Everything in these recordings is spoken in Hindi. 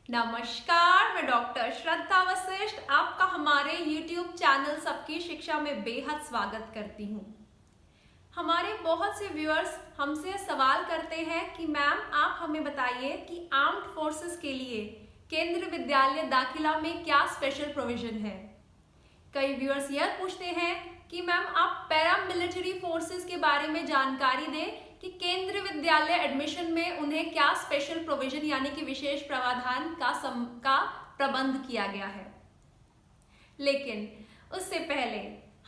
नमस्कार, मैं डॉक्टर श्रद्धा वशिष्ठ आपका हमारे YouTube चैनल सबकी शिक्षा में बेहद स्वागत करती हूँ। हमारे बहुत से व्यूअर्स हमसे सवाल करते हैं कि मैम आप हमें बताइए कि आर्म्ड फोर्सेस के लिए केंद्रीय विद्यालय दाखिला में क्या स्पेशल प्रोविजन है। कई व्यूअर्स यह पूछते हैं कि मैम आप पैरा मिलिट्री फोर्सेस के बारे में जानकारी दें कि केंद्रीय विद्यालय एडमिशन में उन्हें क्या स्पेशल प्रोविजन यानी कि विशेष प्रावधान का प्रबंध किया गया है। लेकिन उससे पहले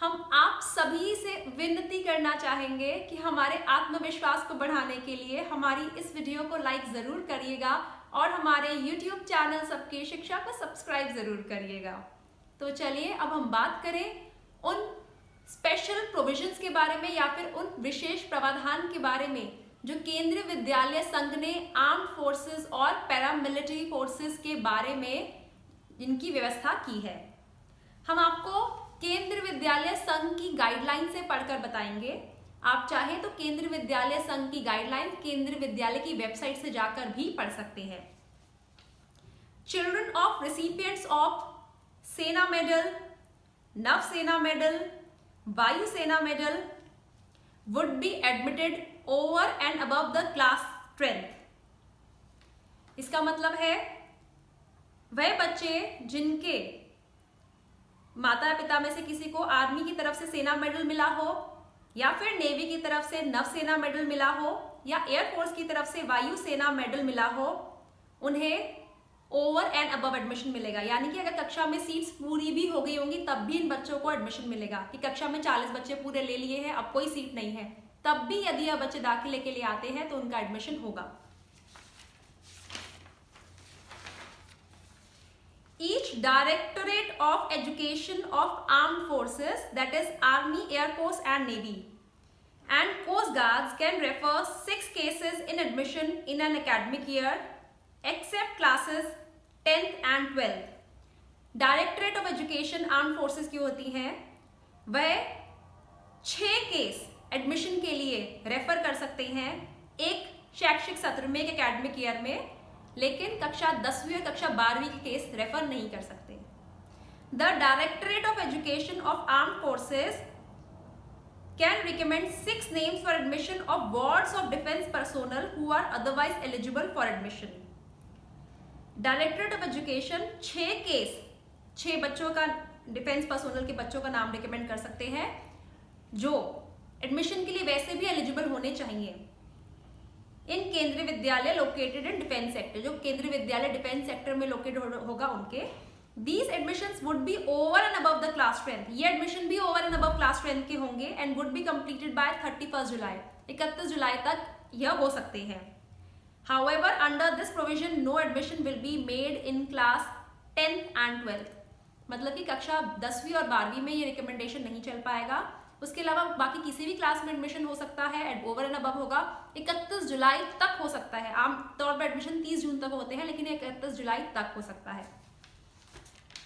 हम आप सभी से विनती करना चाहेंगे कि हमारे आत्मविश्वास को बढ़ाने के लिए हमारी इस वीडियो को लाइक जरूर करिएगा और हमारे YouTube चैनल सबकी शिक्षा को सब्सक्राइब जरूर करिएगा। तो चलिए अब हम बात करें उन स्पेशल प्रोविजंस के बारे में या फिर उन विशेष प्रावधान के बारे में जो केंद्रीय विद्यालय संघ ने आर्म्ड फोर्सेस और पैरामिलिट्री फोर्सेस के बारे में इनकी व्यवस्था की है। हम आपको केंद्रीय विद्यालय संघ की गाइडलाइन से पढ़कर बताएंगे। आप चाहें तो केंद्रीय विद्यालय संघ की गाइडलाइन केंद्रीय विद्यालय की वेबसाइट से जाकर भी पढ़ सकते हैं। चिल्ड्रन ऑफ रिसिपिएंट्स ऑफ सेना मेडल, नव सेना मेडल, वायु सेना medal would be admitted over and above the class 10th। इसका मतलब है वह बच्चे जिनके माता पिता में से किसी को आर्मी की तरफ से सेना मेडल मिला हो या फिर नेवी की तरफ से नव सेना मेडल मिला हो या एयरफोर्स की तरफ से वायु सेना मेडल मिला हो, उन्हें ओवर एंड अबव एडमिशन मिलेगा। यानी कि अगर कक्षा में सीट्स पूरी भी हो गई होंगी तब भी इन बच्चों को एडमिशन मिलेगा कि कक्षा में 40 बच्चे पूरे ले लिए हैं, अब कोई सीट नहीं है, तब भी यदि यह बच्चे दाखिले के लिए आते हैं तो उनका एडमिशन होगा। Each Directorate of Education of Armed Forces, that is Army, Air Force and Navy, and Coast Guards can refer 6 cases in admission in an academic year except classes 10th and 12th। Directorate of education armed forces की होती हैं, वह 6 केस एडमिशन के लिए रेफर कर सकते हैं एक शैक्षिक सत्र में, एक एकेडमिक ईयर में, लेकिन कक्षा 10वीं और कक्षा 12वीं के केस रेफर नहीं कर सकते। The directorate of education of armed forces can recommend 6 names for admission of wards of defense personnel who are otherwise eligible for admission। Directorate of education 6 बच्चों का, डिफेंस पर्सोनल के बच्चों का नाम रिकमेंड कर सकते हैं जो एडमिशन के लिए वैसे भी एलिजिबल होने चाहिए इन केंद्रीय विद्यालय लोकेटेड इन डिफेंस सेक्टर, जो केंद्रीय विद्यालय डिफेंस सेक्टर में लोकेटेड होगा उनके। These admissions would be over and above the class 10th। ये एडमिशन भी over and above class 10th के होंगे and would be completed by 31 जुलाई, 31 जुलाई तक यह हो सकते हैं। However, under this provision, no admission will be made in class 10th and 12th। मतलब कि कक्षा 10वीं और 12वीं में ये रिकमेंडेशन नहीं चल पाएगा। उसके अलावा बाकी किसी भी क्लास में एडमिशन हो सकता है एंड ओवर एंड अबव होगा 31 जुलाई तक हो सकता है। आम तौर पर एडमिशन 30 जून तक होते हैं, लेकिन 31 जुलाई तक हो सकता है।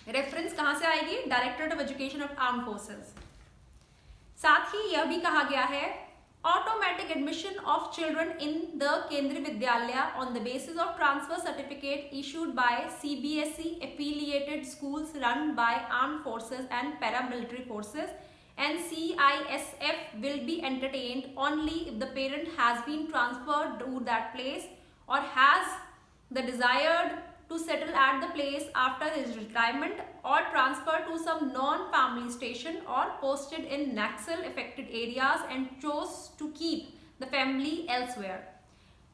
रेफरेंस कहां से आएगी? Directorate of education of armed forces. साथ ही यह भी कहा गया है automatic admission of children in the केंद्रीय विद्यालय on the basis of transfer certificate issued by CBSE affiliated schools run bye armed forces and paramilitary forces and CISF will be entertained only if the parent has been transferred to that place or has the desired to settle at the place after his retirement or transfer to some non-family station or posted in Naxal affected areas and chose to keep the family elsewhere।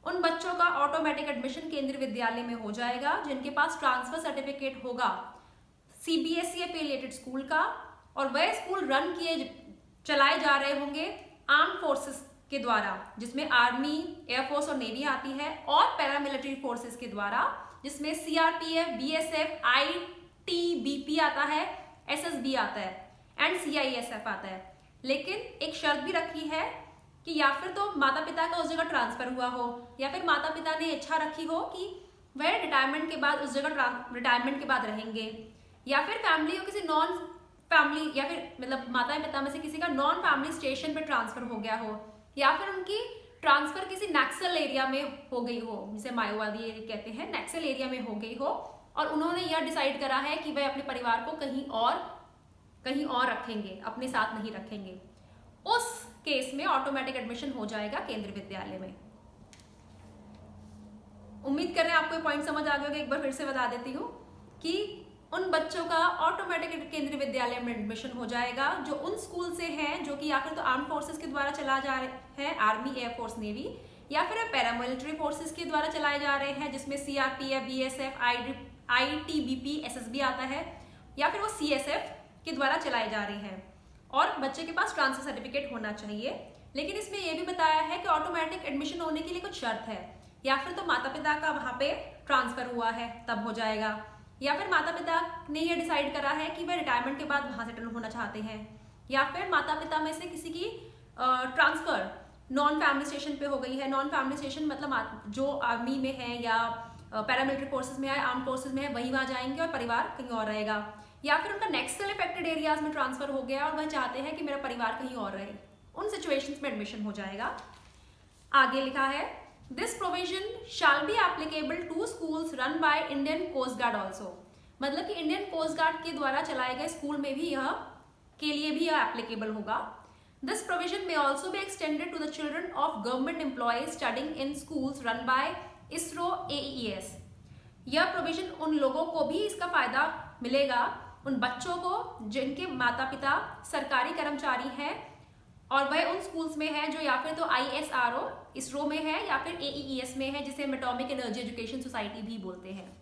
उन बच्चों का ऑटोमेटिक एडमिशन केंद्रीय विद्यालय में हो जाएगा जिनके पास ट्रांसफर सर्टिफिकेट होगा CBSE एफिलिएटेड स्कूल का और वह स्कूल रन किए चलाए जा रहे होंगे आर्म्ड फोर्सेस के द्वारा, जिसमें आर्मी, एयरफोर्स और नेवी आती है, और पैरामिलिट्री फोर्सेस के द्वारा जिसमें CRPF, BSF, ITBP आता है, SSB आता है एंड CISF आता है। लेकिन एक शर्त भी रखी है कि या फिर तो माता पिता का उस जगह ट्रांसफर हुआ हो या फिर माता पिता ने इच्छा रखी हो कि वह रिटायरमेंट के बाद उस जगह रिटायरमेंट के बाद रहेंगे, या फिर फैमिली हो किसी नॉन फैमिली, या फिर मतलब माता पिता में से किसी का नॉन फैमिली स्टेशन पे ट्रांसफर हो गया हो, या फिर उनकी ट्रांसफर किसी नक्सल एरिया में हो गई हो, जिसे माओवादी कहते हैं, नक्सल एरिया में हो गई हो, और उन्होंने यह डिसाइड करा है कि वह अपने परिवार को कहीं और रखेंगे, अपने साथ नहीं रखेंगे, उस केस में ऑटोमेटिक एडमिशन हो जाएगा केंद्रीय विद्यालय में। उम्मीद कर रहे हैं आपको ये पॉइंट समझ आ गया होगा। एक बार फिर से बता देती हूँ कि उन बच्चों का ऑटोमेटिक केंद्रीय विद्यालय में एडमिशन हो जाएगा जो उन स्कूल से हैं जो कि या फिर तो आर्म फोर्सेस के द्वारा चला जा रहे हैं, आर्मी, एयरफोर्स, नेवी, या फिर पैरामिलिट्री फोर्सेस के द्वारा चलाए जा रहे हैं जिसमें सीआरपीएफ, बीएसएफ, आईटीबीपी, एसएसबी आता है, या फिर वो सीएसएफ के द्वारा चलाए जा रहे हैं, और बच्चे के पास ट्रांसफर सर्टिफिकेट होना चाहिए। लेकिन इसमें यह भी बताया है कि ऑटोमेटिक एडमिशन होने के लिए कुछ शर्त है, या फिर तो माता पिता का वहां पे ट्रांसफर हुआ है तब हो जाएगा, या फिर माता पिता ने यह डिसाइड करा है कि वह रिटायरमेंट के बाद वहां सेटल होना चाहते हैं, या फिर माता पिता में से किसी की ट्रांसफर नॉन फैमिली स्टेशन पे हो गई है। नॉन फैमिली स्टेशन मतलब जो आर्मी में है या पैरामिलिट्री फोर्सेस में है, आर्म फोर्सेस में है, वही वहां जाएंगे और परिवार कहीं और रहेगा, या फिर उनका नक्सल इफेक्टेड एरियाज में ट्रांसफर हो गया और वह चाहते हैं कि मेरा परिवार कहीं और रहे, उन सिचुएशंस में एडमिशन हो जाएगा। आगे लिखा है this provision shall be applicable to schools run by Indian Coast Guard also, मतलब कि इंडियन कोस्ट गार्ड के द्वारा चलाए गए स्कूल में भी यह एप्लीकेबल होगा। This provision may also be extended to the children of government employees studying in schools run by ISRO AES। यह प्रोविजन उन लोगों को भी इसका फायदा मिलेगा, उन बच्चों को जिनके माता पिता सरकारी कर्मचारी हैं और वह उन स्कूल्स में है जो या फिर तो ISRO इसरो में है या फिर AES में है, जिसे एटॉमिक एनर्जी एजुकेशन सोसाइटी भी बोलते हैं।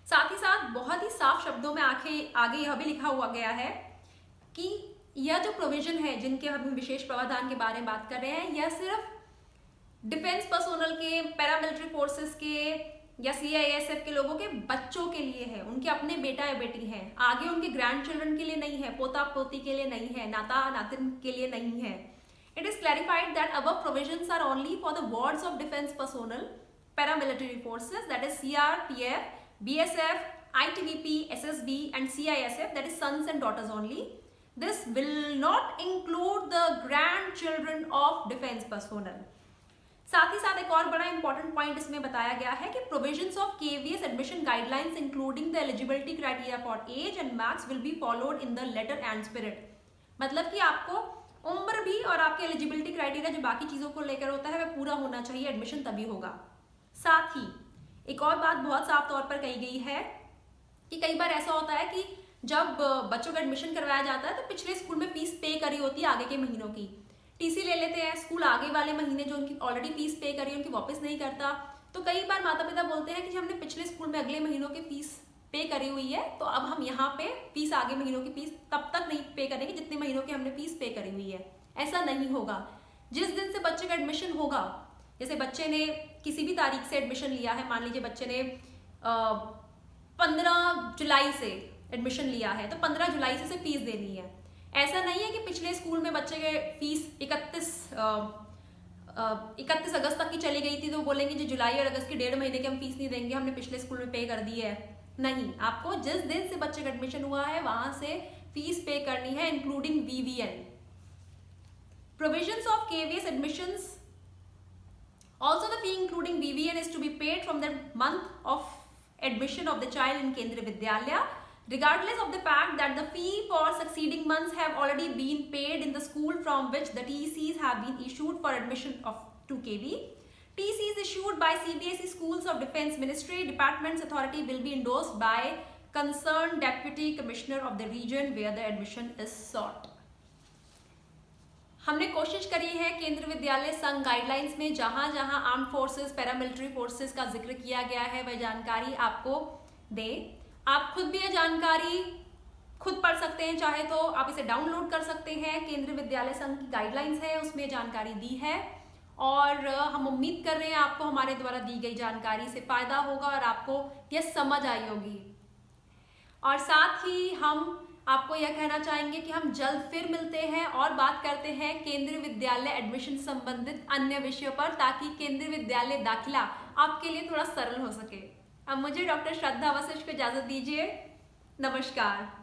साथ ही साथ बहुत ही साफ शब्दों में आगे यह भी लिखा हुआ गया है कि यह जो प्रोविजन है जिनके हम विशेष प्रावधान के बारे में बात कर रहे हैं, यह सिर्फ डिफेंस पर्सोनल के, पैरामिलिट्री फोर्सेस के या CISF के लोगों के बच्चों के लिए है, उनके अपने बेटा या बेटी हैं, आगे उनके ग्रैंड चिल्ड्रन के लिए नहीं है, पोता पोती के लिए नहीं है, नाता नातिन के लिए नहीं है। It is clarified that above provisions are only for the wards of defense personnel, paramilitary forces, that is CRPF, BSF, ITBP, SSB and CISF, that is sons and daughters only. This will not include the grandchildren of defense personnel. साथ ही साथ एक और बड़ा इंपॉर्टेंट पॉइंट इसमें बताया गया है कि provisions of KVS admission guidelines including the eligibility criteria for age and marks will be followed in the letter and spirit. मतलब कि आपको उम्र भी और आपके एलिजिबिलिटी क्राइटेरिया जो बाकी चीजों को लेकर होता है वह पूरा होना चाहिए, एडमिशन तभी होगा। साथ ही एक और बात बहुत साफ तौर पर कही गई है कि कई बार ऐसा होता है कि जब बच्चों का एडमिशन करवाया जाता है तो पिछले स्कूल में फीस पे करी होती है आगे के महीनों की, टीसी ले लेते हैं, स्कूल आगे वाले महीने जो उनकी ऑलरेडी फीस पे करी उनकी वापस नहीं करता। तो कई बार माता पिता बोलते हैं कि हमने पिछले स्कूल में अगले महीनों की फीस पे करी हुई है, तो अब हम यहाँ पे फीस, आगे महीनों की फीस तब तक नहीं पे करेंगे जितने महीनों की हमने फीस पे करी हुई है। ऐसा नहीं होगा। जिस दिन से बच्चे का एडमिशन होगा, जैसे बच्चे ने किसी भी तारीख से एडमिशन लिया है, मान लीजिए बच्चे ने 15 जुलाई से एडमिशन लिया है तो 15 जुलाई से फीस देनी है। ऐसा नहीं है कि पिछले स्कूल में बच्चे के फीस 31 अगस्त तक की चली गई थी तो बोलेंगे जी जुलाई और अगस्त की 1.5 महीने की हम फीस नहीं देंगे, हमने पिछले स्कूल में पे कर दी है। नहीं, आपको जिस दिन से बच्चे का एडमिशन हुआ है वहां से फीस पे करनी है, including VVN। Provisions of KVS admissions, also the fee including VVN is to be paid from the month of admission of the child in Kendriya Vidyalaya, regardless of the fact that the fee for succeeding months have already been paid in the school from which the TCs have been issued for admission to KV. TCs issued by CBSE schools of Defence Ministry Department's authority will be endorsed by concerned Deputy Commissioner of the region where the admission is sought. हमने कोशिश करी है केंद्रीय विद्यालय संघ गाइडलाइंस में जहां जहां आर्म फोर्सेस, पैरामिलिट्री फोर्सेस का जिक्र किया गया है वह जानकारी आपको दे। आप खुद भी यह जानकारी खुद पढ़ सकते हैं, चाहे तो आप इसे डाउनलोड कर सकते हैं। केंद्रीय विद्यालय संघ की गाइडलाइंस है उसमें जानकारी दी है और हम उम्मीद कर रहे हैं आपको हमारे द्वारा दी गई जानकारी से फायदा होगा और आपको यह समझ आई होगी। और साथ ही हम आपको यह कहना चाहेंगे कि हम जल्द फिर मिलते हैं और बात करते हैं केंद्रीय विद्यालय एडमिशन संबंधित अन्य विषयों पर, ताकि केंद्रीय विद्यालय दाखिला आपके लिए थोड़ा सरल हो सके। अब मुझे डॉक्टर श्रद्धा वशिष्ठ को इजाजत दीजिए। नमस्कार।